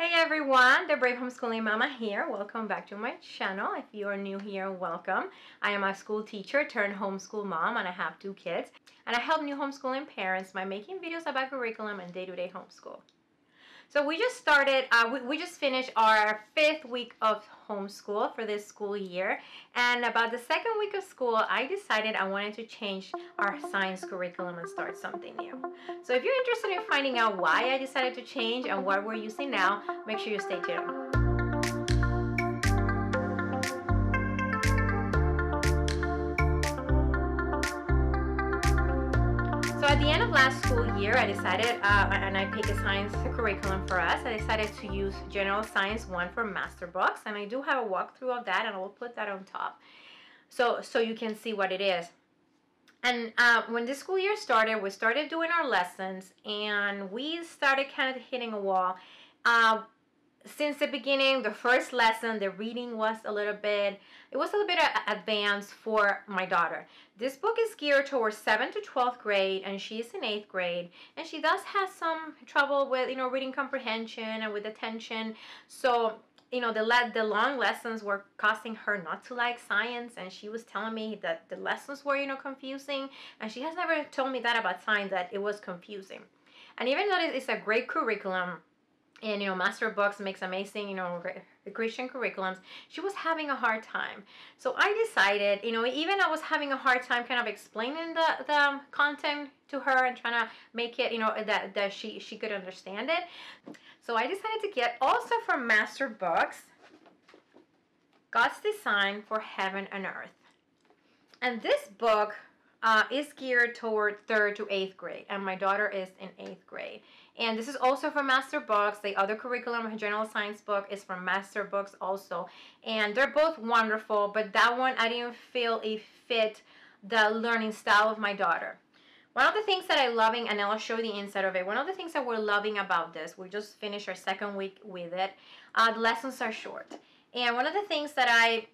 Hey everyone, the Brave Homeschooling Mama here. Welcome back to my channel. If you are new here, welcome. I am a school teacher turned homeschool mom, and I have 2 kids. And I help new homeschooling parents by making videos about curriculum and day-to-day homeschool. So we just started, we just finished our 5th week of homeschool for this school year. And about the 2nd week of school, I decided I wanted to change our science curriculum and start something new. So if you're interested in finding out why I decided to change and what we're using now, make sure you stay tuned. So at the end of last school year, I decided, and I picked a science curriculum for us, I decided to use General Science 1 for masterbooks, and I do have a walkthrough of that, and I will put that on top so you can see what it is. And when the school year started, we started doing our lessons, and we started kind of hitting a wall. Since the beginning, the first lesson, the reading was a little bit advanced for my daughter. This book is geared towards 7th to 12th grade, and she's in 8th grade, and she does have some trouble with, reading comprehension and with attention. So, the long lessons were causing her not to like science, and she was telling me that the lessons were, confusing, and she has never told me that about science, that it was confusing. And even though it's a great curriculum, and masterbooks makes amazing Christian curriculums, she was having a hard time. So I decided, even I was having a hard time kind of explaining the content to her and trying to make it that she could understand it. So I decided to get also from Masterbooks, God's Design for Heaven and Earth. And this book is geared toward 3rd to 8th grade, and my daughter is in 8th grade. And this is also from Masterbooks. The other curriculum, General Science book, is from Masterbooks also. And they're both wonderful, but that one I didn't feel it fit the learning style of my daughter. One of the things that I'm loving, and I'll show you the inside of it, one of the things that we're loving about this, we just finished our 2nd week with it, the lessons are short. And one of the things that I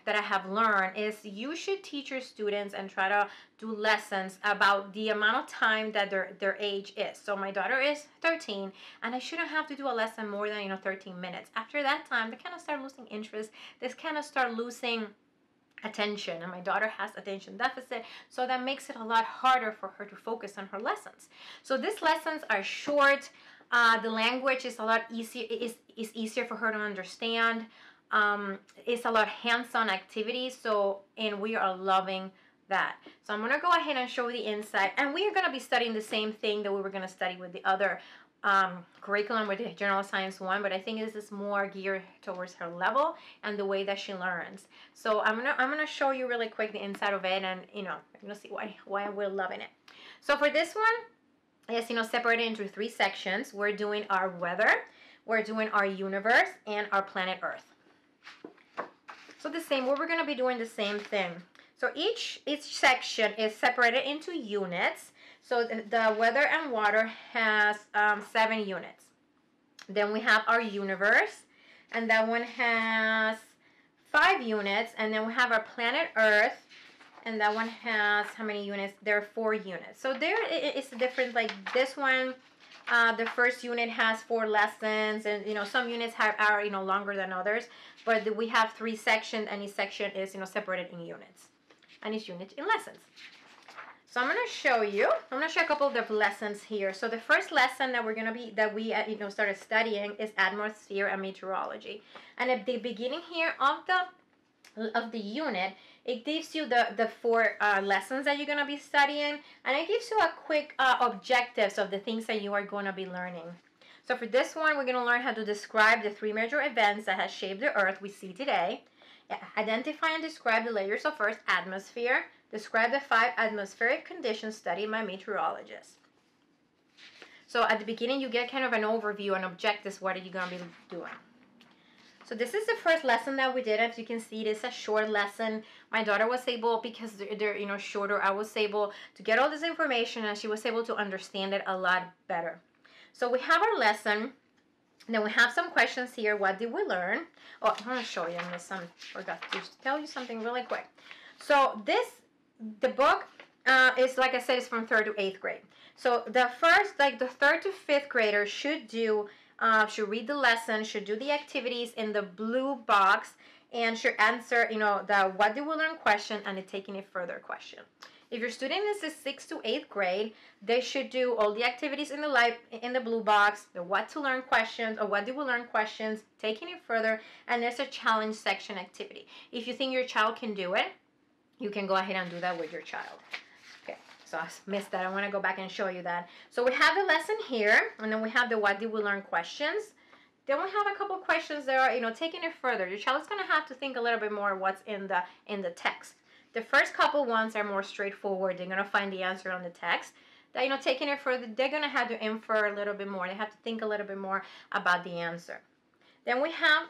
have learned is you should teach your students and try to do lessons about the amount of time that their age is. So my daughter is 13, and I shouldn't have to do a lesson more than 13 minutes. After that time, they kind of start losing interest. They kind of start losing attention, and my daughter has attention deficit, so that makes it a lot harder for her to focus on her lessons. So these lessons are short. The language is a lot easier. Is easier for her to understand. It's a lot hands-on activities, and we are loving that. So I'm going to go ahead and show you the inside, and we are going to be studying the same thing that we were going to study with the other curriculum with the General Science 1, but I think this is more geared towards her level and the way that she learns. So I'm gonna show you really quick the inside of it, and you're gonna see why we're loving it. So for this one, it's separated into 3 sections. We're doing our weather, we're doing our universe, and our planet Earth. So we're going to be doing the same thing. So each section is separated into units. So the weather and water has 7 units. Then we have our universe, and that one has 5 units. And then we have our planet Earth, and that one has how many units? There are 4 units. So there is different, like this one. The first unit has 4 lessons, and some units are longer than others, but we have 3 sections, and each section is separated in units, and each unit in lessons. So I'm going to show you a couple of the lessons here. So the first lesson that we started studying is atmosphere and meteorology. And at the beginning here of the unit, it gives you the 4 lessons that you're going to be studying, and it gives you a quick objectives of the things that you are going to be learning. So for this one, we're going to learn how to describe the 3 major events that have shaped the Earth we see today. Identify and describe the layers of Earth's atmosphere. Describe the 5 atmospheric conditions studied by meteorologists. So at the beginning, you get kind of an overview and objectives. What are you going to be doing? So this is the first lesson that we did. As you can see, it is a short lesson. My daughter was able, because they're shorter, I was able to get all this information, and she was able to understand it a lot better. So we have our lesson. Then we have some questions here. What did we learn? Oh, I want to show you. I forgot to tell you something really quick. So the book is, like I said, is from 3rd to 8th grade. So the 3rd to 5th graders should do should read the lesson, should do the activities in the blue box, and should answer, the what did we learn question and the taking it further question. If your student is in 6th to 8th grade, they should do all the activities in the blue box, the what to learn questions or what did we learn questions, taking it further, and there's a challenge section activity. If you think your child can do it, you can go ahead and do that with your child. Okay, so I missed that. I want to go back and show you that. So we have the lesson here, and then we have the what did we learn questions. Then we have a couple questions that are, taking it further. Your child is going to have to think a little bit more what's in the text. The first couple ones are more straightforward. They're going to find the answer on the text. That, taking it further, they're going to have to infer a little bit more. They have to think a little bit more about the answer. Then we have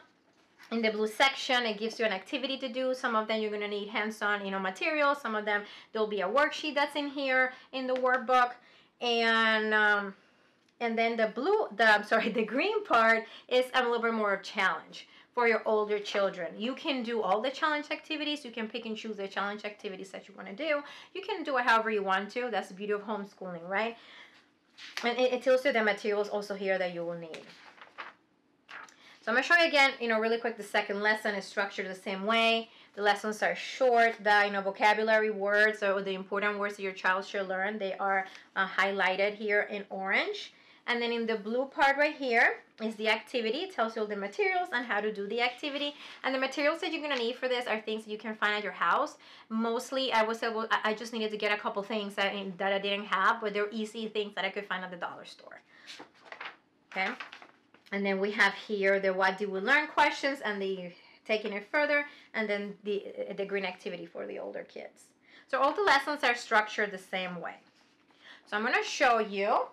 in the blue section, it gives you an activity to do. Some of them you're going to need hands-on, materials. Some of them, there'll be a worksheet that's in here in the workbook. And then the green part is a little bit more of challenge for your older children. You can do all the challenge activities. You can pick and choose the challenge activities that you want to do. You can do it however you want to. That's the beauty of homeschooling, right? And it tells you the materials also here that you will need. So I'm going to show you again, really quick, the second lesson is structured the same way. The lessons are short. The, vocabulary words or the important words that your child should learn, they are highlighted here in orange. And then in the blue part right here is the activity. It tells you all the materials and how to do the activity. And the materials that you're going to need for this are things that you can find at your house. Mostly, I just needed to get a couple things that I didn't have, but they're easy things that I could find at the dollar store. Okay. And then we have here the what did we learn questions and the taking it further, and then the green activity for the older kids. So all the lessons are structured the same way. So I'm going to show you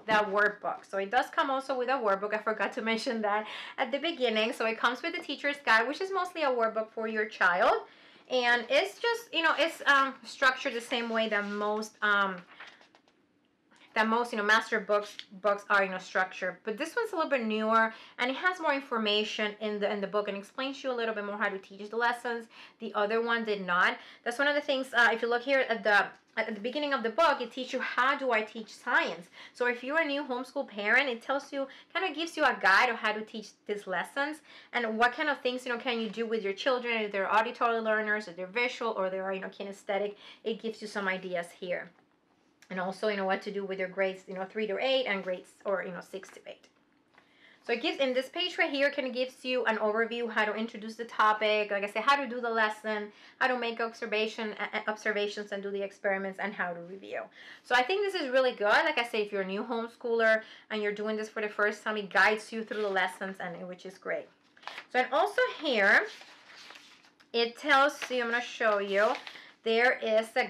the workbook. So it does come also with a workbook. I forgot to mention that at the beginning. So it comes with the teacher's guide, which is mostly a workbook for your child. And it's just, it's structured the same way that most master books are structured, but this one's a little bit newer and it has more information in the book and explains you a little bit more how to teach the lessons. The other one did not. That's one of the things. If you look here at the beginning of the book, it teaches you how do I teach science. So if you're a new homeschool parent, it tells you, kind of gives you a guide of how to teach these lessons and what kind of things can you do with your children, if they're auditory learners, if they're visual, or they're kinesthetic. It gives you some ideas here. And also, what to do with your grades, 3 to 8 and grades, or, 6 to 8. So it gives, in this page right here, kind of gives you an overview, how to introduce the topic, like I said, how to do the lesson, how to make observations and do the experiments, and how to review. So I think this is really good. Like I say, if you're a new homeschooler and you're doing this for the first time, it guides you through the lessons, and which is great. So, and also here, it tells you, I'm going to show you, there is the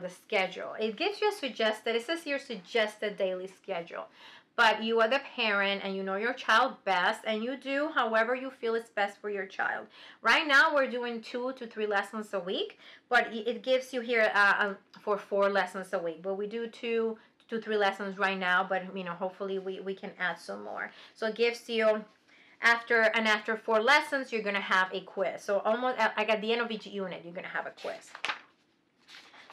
schedule. It gives you a suggested, it says here suggested daily schedule. But you are the parent and you know your child best, and you do however you feel is best for your child. Right now we're doing 2 to 3 lessons a week, but it gives you here for 4 lessons a week. But we do 2 to 3 lessons right now, but hopefully we can add some more. So it gives you after 4 lessons, you're going to have a quiz. So almost like at the end of each unit, you're going to have a quiz.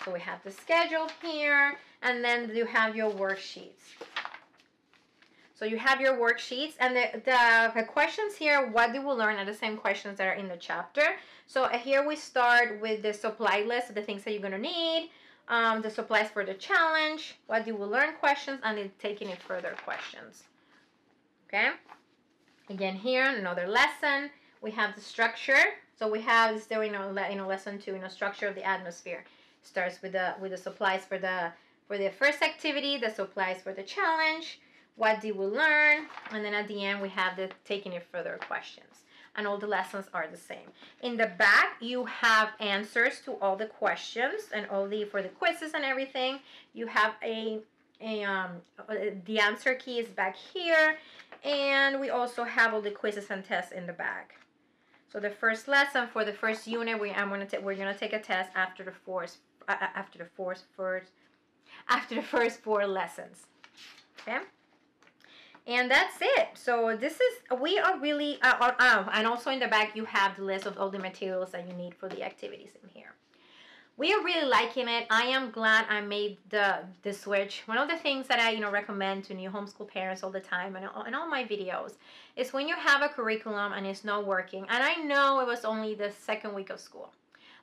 So we have the schedule here, and then you have your worksheets. So you have your worksheets, and the questions here, what do we learn, are the same questions that are in the chapter. So here we start with the supply list, the things that you're going to need, the supplies for the challenge, what do we learn questions, and then taking it further questions. Okay? Again, here, another lesson. We have the structure. So we have this, lesson 2, structure of the atmosphere. Starts with the supplies for the first activity, the supplies for the challenge, what did we learn, and then at the end we have the taking it further questions. And all the lessons are the same. In the back, you have answers to all the questions and for the quizzes and everything. You have the answer key is back here. And we also have all the quizzes and tests in the back. So the first lesson for the first unit, we're gonna take a test after the first 4 lessons. Okay, and that's it. So we are really and also in the back you have the list of all the materials that you need for the activities in here. we are really liking it. I am glad I made the switch. One of the things that I recommend to new homeschool parents all the time and in all my videos is when you have a curriculum and it's not working. And I know it was only the second week of school,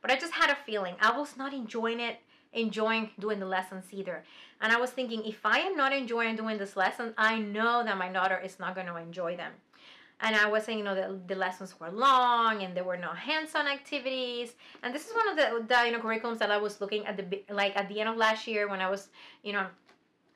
but I just had a feeling I was not enjoying doing the lessons either. And I was thinking, if I am not enjoying doing this lesson, I know that my daughter is not going to enjoy them. And I was saying, the lessons were long and there were no hands-on activities. And this is one of the curriculums that I was looking at at the end of last year when I was,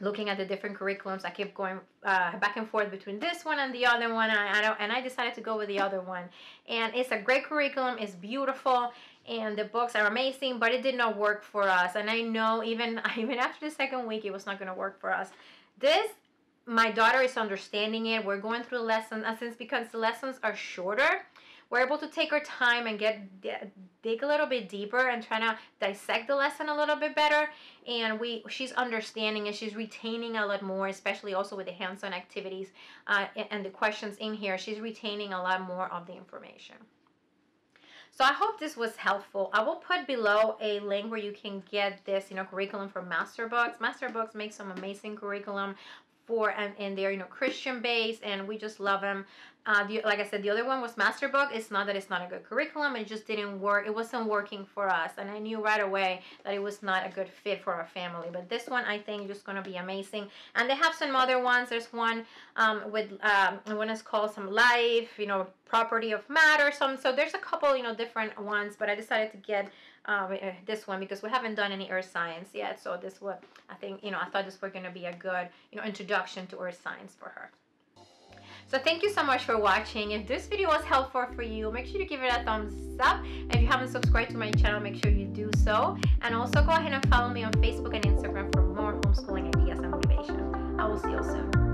looking at the different curriculums. I kept going back and forth between this one and the other one. And I decided to go with the other one. And it's a great curriculum. It's beautiful. And the books are amazing, but it did not work for us. And I know even after the second week, it was not going to work for us. My daughter is understanding it. We're going through lessons, and since because the lessons are shorter, we're able to take our time and dig a little bit deeper and try to dissect the lesson a little bit better. And she's understanding and she's retaining a lot more, especially also with the hands-on activities and the questions in here. She's retaining a lot more of the information. So I hope this was helpful. I will put below a link where you can get this, curriculum from Masterbooks. Masterbooks makes some amazing curriculum and they're Christian based, and we just love them. Like I said, the other one was Masterbook. It's not that it's not a good curriculum, it just didn't work. It wasn't working for us, and I knew right away that it was not a good fit for our family. But this one I think is just going to be amazing. And they have some other ones. There's one with one is called some life, property of matter. So there's a couple different ones, but I decided to get this one because we haven't done any earth science yet. So this one, I think, I thought this was going to be a good introduction to earth science for her. So thank you so much for watching. If this video was helpful for you, make sure to give it a thumbs up. And if you haven't subscribed to my channel, make sure you do so. And also go ahead and follow me on Facebook and Instagram for more homeschooling ideas and motivation. I will see you soon.